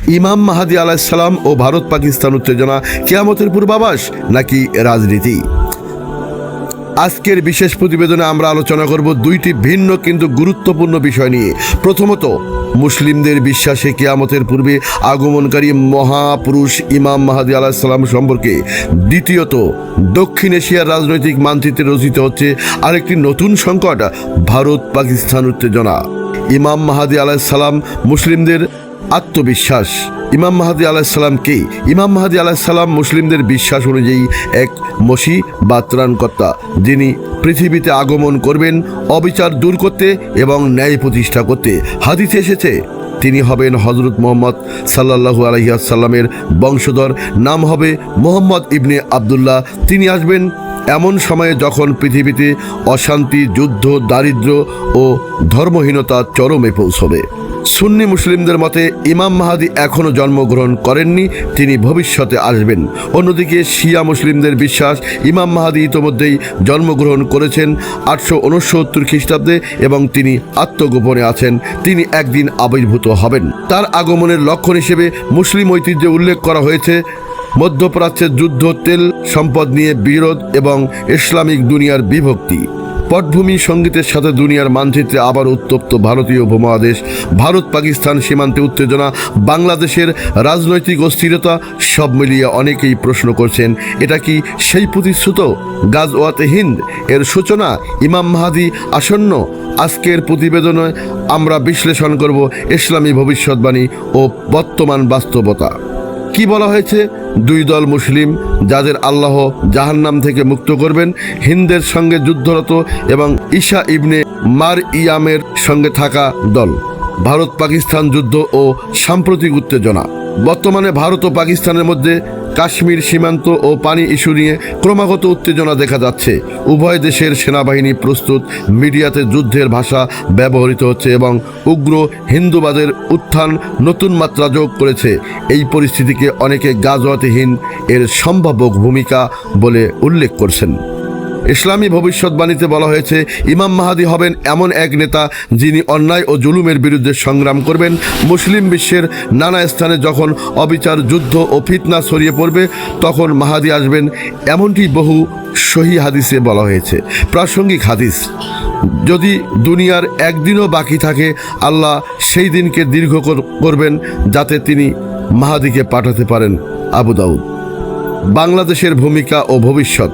ইমাম মাহাদি আলাইহিস সালাম ও ভারত পাকিস্তান উত্তেজনা কিয়ামতের পূর্বাভাস নাকি রাজনীতি? আজকের বিশেষ প্রতিবেদনে আমরা আলোচনা করব দুইটি ভিন্ন কিন্তু গুরুত্বপূর্ণ বিষয় নিয়ে। প্রথমত, মুসলিমদের বিশ্বাসে কিয়ামতের পূর্বে আগমনকারী মহাপুরুষ ইমাম মাহাদি আলাইহিস সালাম সম্পর্কে। দ্বিতীয়ত, দক্ষিণ এশিয়ার রাজনৈতিক মানচিত্রে রচিত হচ্ছে আরেকটি নতুন সংকট, ভারত পাকিস্তান উত্তেজনা। ইমাম মাহাদি আলাইহিস সালাম মুসলিমদের আত্মবিশ্বাস। ইমাম মাহাদি আলাইহিস সালাম কে? ইমাম মাহাদি আলাইহিস সালাম মুসলিমদের বিশ্বাস অনুযায়ী এক মসিহ বা ত্রাণকর্তা, যিনি পৃথিবীতে আগমন করবেন অবিচার দূর করতে এবং ন্যায় প্রতিষ্ঠা করতে। হাদিসে এসেছে তিনি হবেন হযরত মুহাম্মদ সাল্লাল্লাহু আলাইহি ওয়াসাল্লামের বংশধর, নাম হবে মুহাম্মদ ইবনে আব্দুল্লাহ। তিনি আসবেন এমন সময়ে যখন পৃথিবীতে অশান্তি, যুদ্ধ, দারিদ্র্য ও ধর্মহীনতা চরমে পৌঁছবে। সুন্নি মুসলিমদের মতে ইমাম মাহাদি এখনও জন্মগ্রহণ করেননি, তিনি ভবিষ্যতে আসবেন। অন্যদিকে শিয়া মুসলিমদের বিশ্বাস ইমাম মাহাদি ইতোমধ্যেই জন্মগ্রহণ করেছেন 869 খ্রিস্টাব্দে এবং তিনি আত্মগোপনে আছেন। তিনি একদিন আবির্ভূত হবেন। তার আগমনের লক্ষণ হিসেবে মুসলিম ঐতিহ্যে উল্লেখ করা হয়েছে মধ্যপ্রাচ্যের যুদ্ধ, তেল সম্পদ নিয়ে বিরোধ এবং ইসলামিক দুনিয়ার বিভক্তি। পটভূমি সঙ্গীতের সাথে দুনিয়ার মানচিত্রে আবার উত্তপ্ত ভারতীয় উপমহাদেশ, ভারত পাকিস্তান সীমান্তে উত্তেজনা, বাংলাদেশের রাজনৈতিক অস্থিরতা, সব মিলিয়ে অনেকেই প্রশ্ন করছেন, এটা কি সেই প্রতিশ্রুত গাজওয়াতে হিন্দ এর সূচনা? ইমাম মাহাদি আসন্ন? আজকের প্রতিবেদনে আমরা বিশ্লেষণ করব ইসলামী ভবিষ্যৎবাণী ও বর্তমান বাস্তবতা। কি বলা হয়েছে? দুই দল মুসলিম যাদের আল্লাহ জাহান্নাম থেকে মুক্ত করবেন, হিন্দের সঙ্গে যুদ্ধরত এবং ঈসা ইবনে মারইয়ামের সঙ্গে থাকা দল। ভারত পাকিস্তান যুদ্ধ ও সাম্প্রতিক উত্তেজনা। বর্তমানে ভারত ও পাকিস্তানের মধ্যে কাশ্মীর সীমান্ত ও পানি ইস্যু নিয়ে ক্রমাগত উত্তেজনা দেখা যাচ্ছে। উভয় দেশের সেনাবাহিনী প্রস্তুত, মিডিয়াতে যুদ্ধের ভাষা ব্যবহৃত হচ্ছে এবং উগ্র হিন্দুবাদের উত্থান নতুন মাত্রা যোগ করেছে। এই পরিস্থিতিকে অনেকে গাজওয়াতে হিন্দ এর সম্ভাব্য ভূমিকা বলে উল্লেখ করছেন। ইসলামী ভবিষ্যৎবাণীতে বলা হয়েছে ইমাম মাহাদি হবেন এমন এক নেতা যিনি অন্যায় ও জুলুমের বিরুদ্ধে সংগ্রাম করবেন। মুসলিম বিশ্বের নানা স্থানে যখন অবিচার, যুদ্ধ ও ফিতনা ছড়িয়ে পড়বে তখন মাহাদি আসবেন, এমনটি বহু সহিহ হাদিসে বলা হয়েছে। প্রাসঙ্গিক হাদিস: যদি দুনিয়ার একদিনও বাকি থাকে, আল্লাহ সেই দিনকে দীর্ঘ করবেন যাতে তিনি মাহাদিকে পাঠাতে পারেন। আবু দাউদ। বাংলাদেশের ভূমিকা ও ভবিষ্যৎ।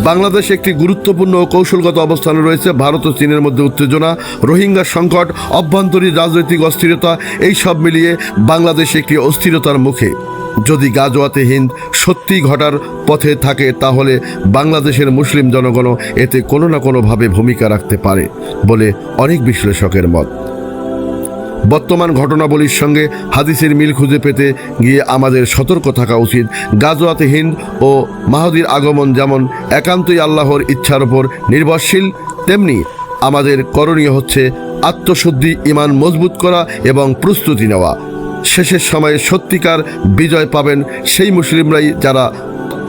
বাংলাদেশ একটি গুরুত্বপূর্ণ ও কৌশলগত অবস্থানে রয়েছে। ভারত ও চীনের মধ্যে উত্তেজনা, রোহিঙ্গা সংকট, অভ্যন্তরীণ রাজনৈতিক অস্থিরতা, এই সব মিলিয়ে বাংলাদেশ একটি অস্থিরতার মুখে। যদি গাজওয়াতে হিন্দ সত্যি ঘটার পথে থাকে তাহলে বাংলাদেশের মুসলিম জনগণও এতে কোনো না কোনোভাবে ভূমিকা রাখতে পারে বলে অনেক বিশ্লেষকের মত। বর্তমান ঘটনাবলীর সঙ্গে হাদিসের মিল খুঁজে পেতে গিয়ে আমাদের সতর্ক থাকা উচিত। গাজওয়াতে হিন্দ ও মাহাদির আগমন যেমন একান্তই আল্লাহর ইচ্ছার ওপর নির্ভরশীল, তেমনি আমাদের করণীয় হচ্ছে আত্মশুদ্ধি, ঈমান মজবুত করা এবং প্রস্তুতি নেওয়া। শেষের সময়ে সত্যিকার বিজয় পাবেন সেই মুসলিমরাই যারা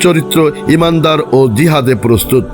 চরিত্র, ঈমানদার ও জিহাদে প্রস্তুত।